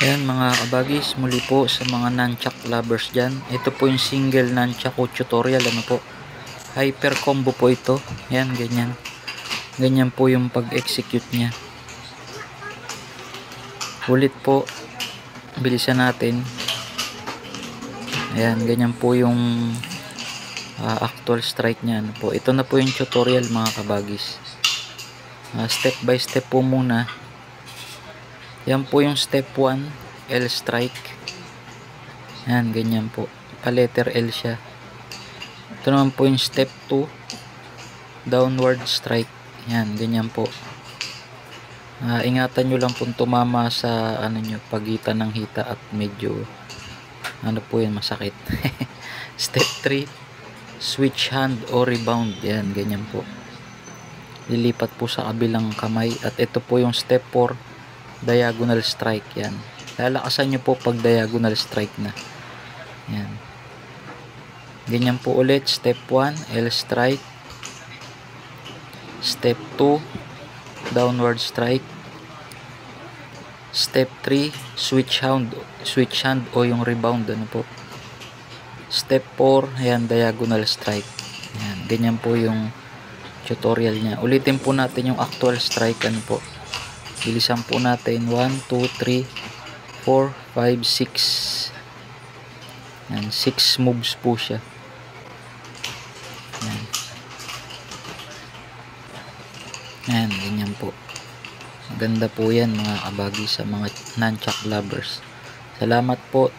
Ayan mga kabagis, muli po sa mga nunchuck lovers dyan. Ito po yung single nunchuck tutorial. Ano po? Hyper combo po ito. Ayan, ganyan. Ganyan po yung pag-execute nya. Ulit po. Bilisan natin. Ayan, ganyan po yung actual strike nya. Ano po? Ito na po yung tutorial mga kabagis. Step by step po muna. Yan po yung step 1, L strike. Yan, ganyan po. Pa-letter L siya. Ito naman po yung step 2, downward strike. Yan, ganyan po. Ingatan nyo lang po tumama sa nyo, pagitan ng hita at medyo po yan, masakit. Step 3, switch hand o rebound. Yan, ganyan po. Lilipat po sa kabilang kamay. At ito po yung step 4, diagonal strike. Yan, lalakasan nyo po pag diagonal strike na. Yan, ganyan po ulit. Step 1, L strike. Step 2, downward strike. Step 3, switch hand o yung rebound. Ano po? Step 4, ayan, diagonal strike. Ayan, ganyan po yung tutorial nya. Ulitin po natin yung actual strike. Ano po? Bilisan po natin. 1, 2, 3, 4, 5, 6. Yan, 6 moves po siya. Yan. Yan, ganyan po. Maganda po yan mga kabagi sa mga nunchuck lovers. Salamat po.